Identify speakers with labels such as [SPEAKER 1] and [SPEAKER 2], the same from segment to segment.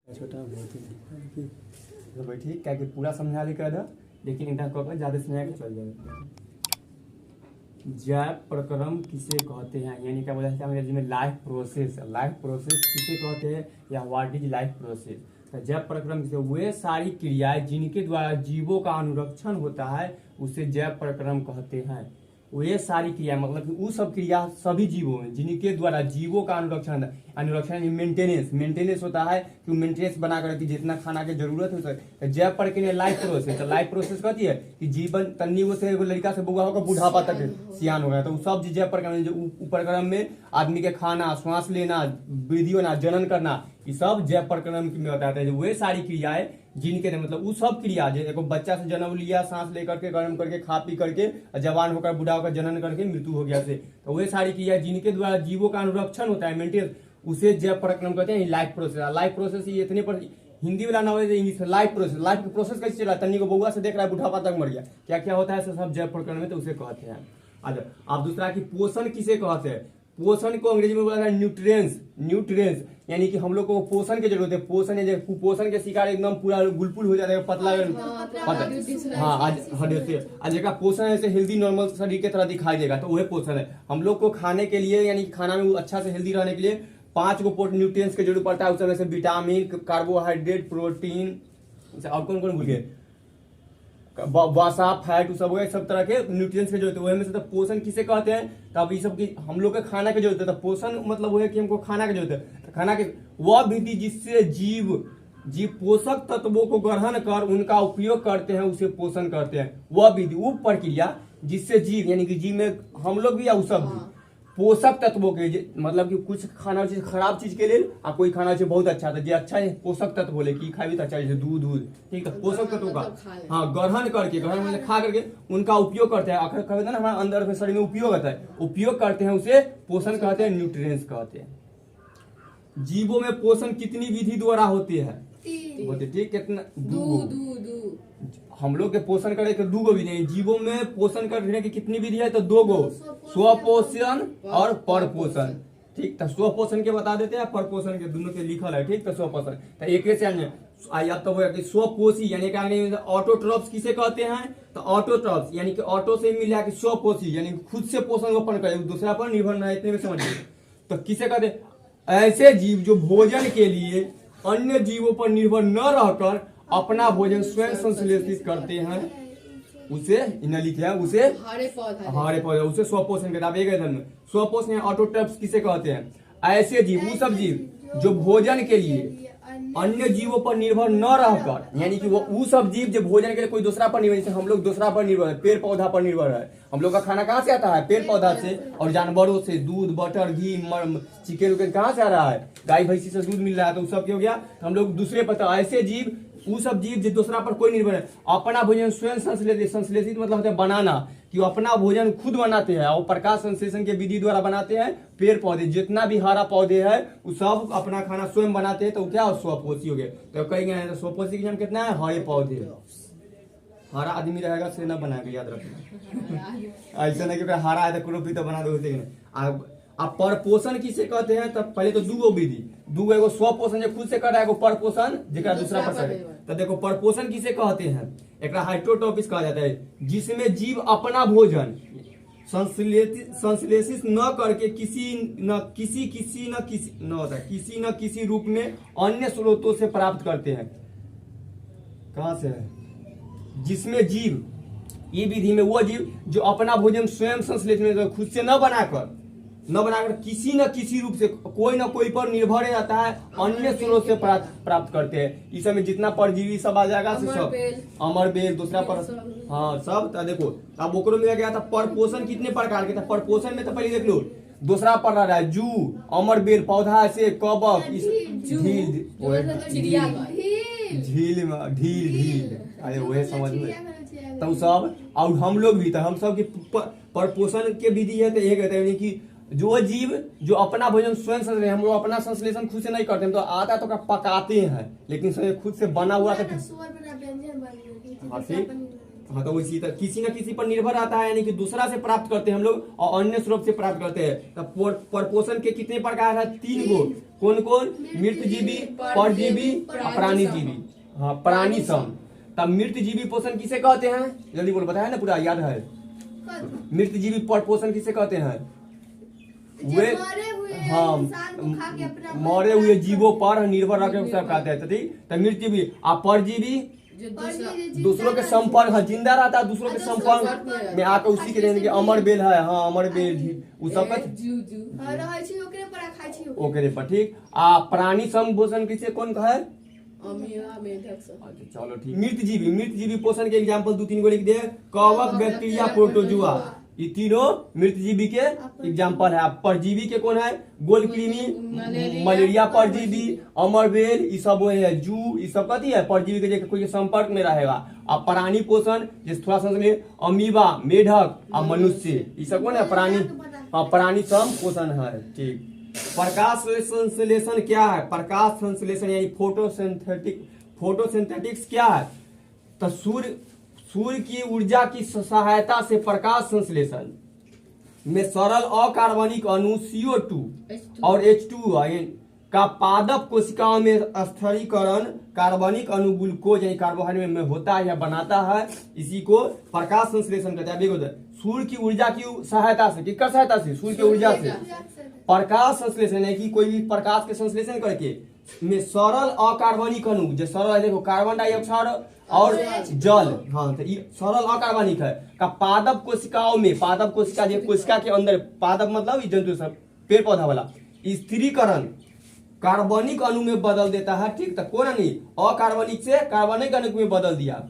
[SPEAKER 1] छोटा तो बैठी क्या कि पूरा समझा लेकर था, लेकिन इतना कह ज्यादा समझा के चल जाएगा। जैव प्रक्रम किसे कहते हैं, यानी क्या बोला जाता है अंग्रेजी में लाइफ प्रोसेस। लाइफ प्रोसेस किसे कहते हैं या व्हाट इज लाइफ प्रोसेस। तो जैव प्रक्रम किसे, वे सारी क्रियाएं जिनके द्वारा जीवों का अनुरक्षण होता है उसे जैव प्रक्रम कहते हैं। वे सारी क्रिया मतलब कि वो सब क्रिया सभी जीवों में जिनके द्वारा जीवों का अनुरक्षण मेंटेनेंस होता है कि मेंटेनेंस बना कर जितना खाना की जरूरत है तो जैव प्रक्रिया लाइफ प्रोसेस। तो लाइफ प्रोसेस कहती है कि जीवन तन्नी से लड़का से बुआ होकर बुढ़ापा तक सियान हो गया, तो सब जैव प्रक्रम में आदमी के खाना, श्वास लेना, वृद्धि होना, जनन करना, ये सब जैव प्रक्रम में बताते हैं। वे सारी क्रियाएं जिनके मतलब वो सब क्रिया जो बच्चा से जन्म लिया, सांस लेकर के, गर्म करके, खा पी करके, जवान होकर, बूढ़ा होकर, जनन करके मृत्यु हो गया से, तो वे सारी क्रिया जिनके द्वारा जीवों का अनुरक्षण होता है मेंटेन, उसे जैव प्रक्रम कहते हैं। Life process. लाइफ प्रोसेस ये इतने पर हिंदी वाला ना हो इंग्लिश में लाइफ प्रोसेस। लाइफ प्रोसेस कैसे चला, तन्नी को बउआ से देख रहा है बुढ़ापा तक मर गया, क्या क्या होता है सब जैव प्रक्रम में, तो उसे कहते हैं। अच्छा, अब दूसरा की पोषण किसे कहते हैं। पोषण को अंग्रेजी में बोला जाता है न्यूट्रिएंट्स, यानी कि हम लोग को पोषण की जरूरत है। पोषण है कुपोषण के शिकार एकदम पूरा गुलपुल हो जाता है, पतला आज का पोषण ऐसे हेल्दी नॉर्मल शरीर की तरह दिखाई देगा, तो वह पोषण है। हम लोग को खाने के लिए यानी खाना में अच्छा से हेल्दी रहने के लिए 5 को न्यूट्रिएंट्स की जरूरत पड़ता है। उसमें से विटामिन, कार्बोहाइड्रेट, प्रोटीन और कौन कौन भूल गए, वसा, फैट, सब तरह के न्यूट्रिएंट्स की जरूरत है। में से तो पोषण किसे कहते हैं, तब ये सब की हम लोग के खाना की जरूरत है। तो पोषण मतलब वो है कि हमको खाना की जरूरत है। तो खाना के वह विधि जिससे जीव पोषक तत्वों को ग्रहण कर उनका उपयोग करते हैं उसे पोषण करते हैं। वह विधि, वो प्रक्रिया जिससे जीव यानी कि जीव में हम लोग भी या सब भी पोषक तत्वों के मतलब कि कुछ खाना चीज खराब चीज के लिए और कोई खाना चीज बहुत अच्छा था, जो अच्छा है पोषक तत्व बोले कि खाई भी तो अच्छा, जैसे दूध, ठीक है, पोषक तत्वों का हाँ ग्रहण मतलब खा करके उनका उपयोग करते हैं। आखिर कहते हैं ना हमारे अंदर शरीर में उपयोग होता है, उपयोग करते हैं, उसे पोषण कहते हैं, न्यूट्रिएंट्स कहते हैं। जीवों में पोषण कितनी विधि द्वारा होती है, ठीक, कितना हम लोग के पोषण करे के 2 विधि है। जीवों में पोषण करने की कितनी विधि है, तो 2 स्वपोषण और परपोषण, ठीक। तो स्वपोषण के बता देते हैं, परपोषण के दोनों के लिखल है, ठीक। तो स्वपोषण तो एक से अब तो वो स्वपोषी यानी कि ऑटोट्रॉप्स किसे कहते हैं, तो ऑटोट्रॉप्स यानी कि ऑटो से मिला के स्वपोषी यानी खुद से पोषण उत्पन्न करे, दूसरा पर निर्भर न, इतने में समझिए। तो किसे कहते हैं, ऐसे जीव जो भोजन के लिए अन्य जीवों पर निर्भर न रहकर अपना भोजन स्वयं संश्लेषित करते हैं, उसे लिखे हैं, उसे हरे पौधे, उसे स्वपोषण कहते हैं। स्वपोषण ऑटोट्रॉप्स किसे कहते हैं, ऐसे जीव, वो सब जीव जो भोजन के लिए अन्य जीवों पर निर्भर न रहकर, यानी कि वो सब जीव जो भोजन के लिए कोई दूसरा पर निर्भर, जैसे हम लोग दूसरा पर निर्भर है, पेड़ पौधा पर निर्भर है। हम लोग का खाना कहाँ से आता है, पेड़ पौधा से और जानवरों से, दूध, बटर, घी, चिकन उकन कहाँ से आ रहा है, गाय भैंसी से दूध मिल रहा है, तो सब क्या हो गया, हम लोग दूसरे पर। ऐसे जीव, वो सब जीव जो दूसरा पर कोई निर्भर है, अपना भोजन स्वयं संश्लेषित मतलब होता है बनाना, कि वो अपना भोजन खुद बनाते हैं और प्रकाश संश्लेषण के विधि द्वारा बनाते हैं। पेड़ पौधे जितना भी हरा पौधे है वो सब अपना खाना स्वयं बनाते हैं, तो क्या स्वपोषी हो गए। तो कई स्वपोषी के नाम कितना है, हरे पौधे। हरा आदमी रहेगा से न बना के याद रखना ऐसा नहीं कि हरा है तो क्रोपी तो बना दो। अब परपोषण किसे कहते हैं, तब पहले तो 2 विधि, 2 एगो स्वपोषण जो खुद से कर रहा है, एगो परपोषण जिसका दूसरा पर करे। तो देखो परपोषण किसे कहते हैं, एक हाइड्रोट्रॉपिस कहा जाता है, जिसमें जीव अपना भोजन संश्लेषित न करके किसी न किसी रूप में अन्य स्रोतों से प्राप्त करते हैं। कहां से है, जिसमें जीव, ये विधि में वो जीव जो अपना भोजन स्वयं संश्लेषण खुद से न बनाकर किसी न किसी रूप से कोई न कोई पर निर्भर रहता है, अन्य स्रोत से प्राप्त करते हैं। इस समय जितना परजीवी सब आ जाएगा, सब अमरबेल दूसरा पर, हाँ सब। तो देखो अब ओकरो में गया था परपोषण कितने प्रकार के था। परपोषण में तो पहले देख लो, दूसरा पर रहा है जू, अमरबेल पौधा से, कबक, ढील, अरे वही समझ में, तो सब। और हम लोग भी, तो हम सब की परपोषण के विधि है, तो एक है कि जो जीव जो अपना भोजन स्वयं संश्लेषण, हम लोग अपना संश्लेषण खुद से नहीं करते हैं, तो आता है तो पकाते हैं, लेकिन खुद से बना हुआ तो हाँ तो इसी तरह किसी न किसी पर निर्भर रहता है, यानी कि दूसरा से प्राप्त करते हैं हम लोग और अन्य स्रोत से प्राप्त करते हैं। तो परपोषण के कितने प्रकार है? 3 गो। कौन कौन? मृतजीवी, परजीवी और प्राणीजीवी। हाँ प्राणी सम। तब मृतजीवी पोषण किसे कहते हैं? जल्दी बोलो, बताया ना, पूरा याद है। मृतजीवी परपोषण किसे कहते हैं? वे हाँ मरे हुए जीवों पर निर्भर रखे सब कहते हैं। ठीक, तो मृतजीवी। आप परजीवी दूसरों के संपर्क, हाँ जिंदा रहता है दूसरों के संपर्क में आकर उसी के रहने के। अमर बेल है, हाँ अमर बेल उ सब ओकरे पर। ठीक, आ प्राणी संपोषण किसे कौन कहे? चलो ठीक। मृतजीवी पोषण के एग्जाम्पल 2-3 गो लिख दे। कवक, बैक्टीरिया, प्रोटोजुआ, ये तीनों मृतजीवी के एग्जाम्पल है। परजीवी के कौन है? गोलकृमि, मलेरिया परजीवी, अमरबेल, ये सब वो है। जू, ये सब कथी है? परजीवी के कोई संपर्क में रहेगा। अब प्राणी पोषण जिस थोड़ा सा अमीबा, मेढक और मनुष्य, ये सब कौन है? प्राणी सम पोषण है। ठीक, प्रकाश संश्लेषण क्या है? प्रकाश संश्लेषण यानी फोटोसिंथेटिक्स क्या है? तो सूर्य की ऊर्जा की सहायता से प्रकाश संश्लेषण में सरल अकार्बनिक अणु CO2 और H2 का पादप कोशिकाओं में स्थिरीकरण कार्बनिक अणु ग्लूकोज यानी कार्बोहाइड्रेट में होता है या बनाता है। इसी को प्रकाश संश्लेषण कहते हैं। सूर्य की ऊर्जा की सहायता से, किसका सहायता से? सूर्य की ऊर्जा से प्रकाश संश्लेषण है कि कोई भी प्रकाश के संश्लेषण करके में सरल अकार्बनिक अणु, जो सरल है देखो, कार्बन डाइऑक्साइड और जल, हाँ तो ये सरल अकार्बनिक है, का पादप कोशिकाओं में, पादप कोशिका जो कोशिका के अंदर, पादप मतलब जंतु सब पेड़ पौधा वाला, स्थिरीकरण कार्बनिक अणु में बदल देता है। ठीक, तो कौन नहीं अकार्बनिक से कार्बनिक अणु में बदल दिया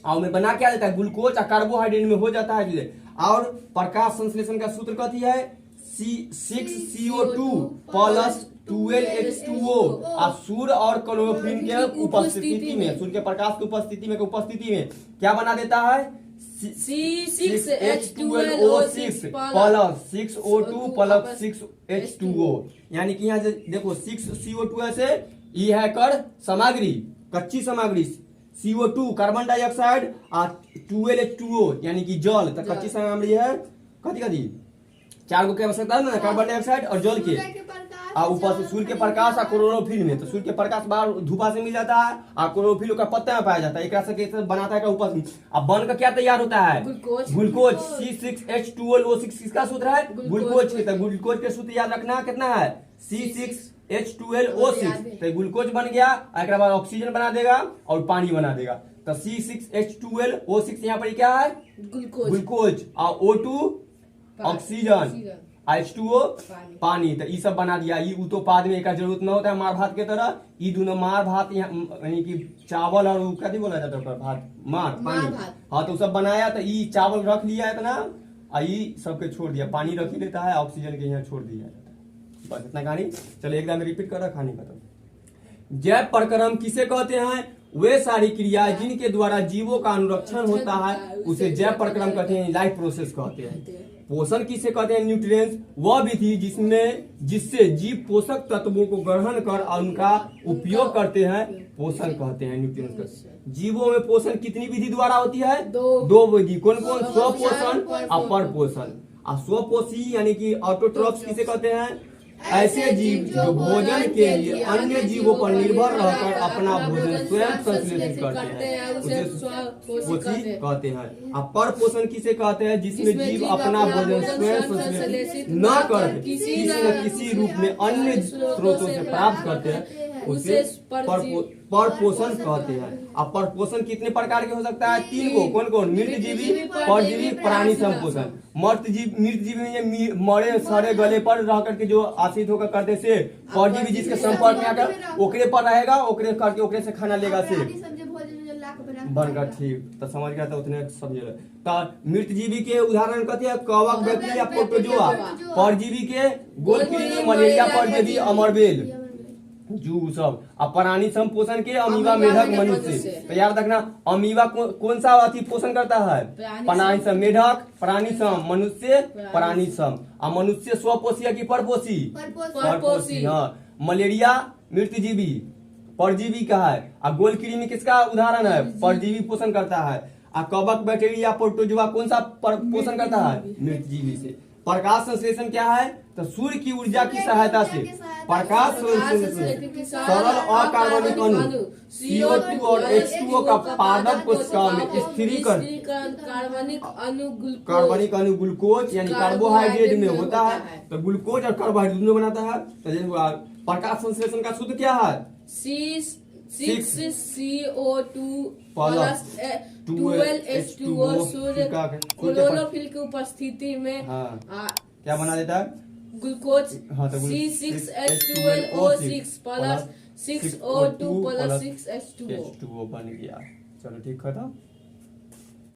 [SPEAKER 1] और में बना क्या देता है? ग्लूकोज और कार्बोहाइड्रेट में हो जाता है। और प्रकाश संश्लेषण का सूत्र कथी है? 6CO2 plus 12H2O। और सूर्य और क्लोरोफिल के उपस्थिति में, सूर्य के प्रकाश की उपस्थिति में क्या बना देता है? C6H12O6 plus 6O2 plus 6H2O। यानी कि यहाँ देखो 6CO2 से ये है कर सामग्री, कच्ची सामग्री, CO2 कार्बन डाइऑक्साइड और 12H2O यानी कि जल। तो कच्ची सामग्री है कथी 4 गो की आवश्यकता है ना, कार्बन डाइऑक्साइड और जल के, और ऊपर से सूर्य के प्रकाश और क्लोरोफिल में। तो सूर्य के प्रकाश बाहर धूपा से मिल जाता है और क्लोरोफिल का पत्ता में पाया जाता है। एक बनाता है ऊपर से। अब बन का क्या तैयार होता है? ग्लूकोज। C6H12O6 किसका सूत्र है? ग्लूकोज के। तो ग्लूकोज के सूत्र याद रखना कितना है? C6H12O6। तो ग्लूकोज बन गया, एक बाद ऑक्सीजन बना देगा और पानी बना देगा। तो C6H12O6 यहाँ पर क्या है? ग्लूकोज और O2 ऑक्सीजन, H2O पानी। तो ये सब बना दिया। ये उत्पाद में का जरूरत न होता है मार भात के तरह। ये दोनों मार भात यानी कि चावल और क्या बोला जाता है भात, मार पानी, हाँ तो सब बनाया। तो ये चावल रख लिया इतना और ये सबके छोड़ दिया, पानी रख ही लेता है, ऑक्सीजन के यहाँ छोड़ दिया जाता है। बस इतना कहानी। चलो एक बार रिपीट कर रहा, कहानी खत्म। जैव प्रक्रम किसे कहते हैं? वे सारी क्रियाएं जिनके द्वारा जीवों का अनुरक्षण होता है उसे जैव प्रक्रम कहते हैं, लाइफ प्रोसेस कहते हैं। पोषण किसे कहते हैं? न्यूट्रिएंट्स वह विधि जिससे जीव पोषक तत्वों को ग्रहण कर उनका उपयोग करते हैं, पोषण कहते हैं, न्यूट्रिएंट्स। जीवों में पोषण कितनी विधि द्वारा होती है? 2 विधि। कौन कौन? स्वपोषण और परपोषण। और स्वपोषी यानी कि ऑटोट्रॉफ्स किसे कहते हैं? ऐसे जीव जो भोजन के लिए अन्य जीवों पर निर्भर रहकर अपना भोजन स्वयं संश्लेषित करते हैं, उसे स्वपोषी कहते हैं। और परपोषण किसे कहते हैं? जिसमें जीव अपना भोजन स्वयं संश्लेषित न कर किसी न किसी रूप में अन्य स्रोतों से प्राप्त करते हैं, उसे परपोषण कहते हैं। अब परपोषण कितने प्रकार के हो सकता है? 3 गो। कौन कौन? मृतजीवी, परजीवी, प्राणी संपोषण। मृतजीवी में मरे सड़े गले पर रह करके जो आश्रित होकर करते से, परजीवी जिसके संपर्क में आकर ओकरे पर रहेगा, ओकरे करके ओकरे से खाना लेगा से बनकर। ठीक, तो समझ गया, तो उतने समझ। तो मृतजीवी के उदाहरण कहते हैं कवक, बैक्टीरिया, प्रोटोजुआ। परजीवी के गोलकृमि, मलेरिया परजीवी, अमरबेल, जू सब। अब प्राणी संपोषण के अमीबा, मेढक, मनुष्य। तो याद रखना, अमीबा कौन सा अति पोषण करता है? प्राणी सम। मेढक प्राणी सम, मनुष्य प्राणी सम। और मनुष्य स्वपोषी की परपोषी? परपोषी। हाँ। मलेरिया मृतजीवी, परजीवी का है। और गोलकृमि किसका उदाहरण है? परजीवी पोषण करता है। और कवक बैक्टीरिया प्रोटोजोआ कौन सा पोषण करता है? मृतजीवी से। प्रकाश संश्लेषण क्या है? तो सूर्य की ऊर्जा की सहायता से प्रकाश संश्लेषण सरल अकार्बनिक अणु CO2 और H2O का पादप कोशिका में स्थिरीकरण कार्बनिक अणु ग्लूकोज यानी कार्बोहाइड्रेट में होता है। तो ग्लूकोज और कार्बोहाइड्रेट दोनों बनाता है। तो प्रकाश संश्लेषण का सूत्र क्या है?
[SPEAKER 2] 6CO2 प्लस 12H2O सूर्य क्लोरोफिल की उपस्थिति में
[SPEAKER 1] क्या बना देता है?
[SPEAKER 2] Glucose C6H12O6 plus 6O2 plus 6H2O
[SPEAKER 1] बन गया। चलो ठीक खत्म।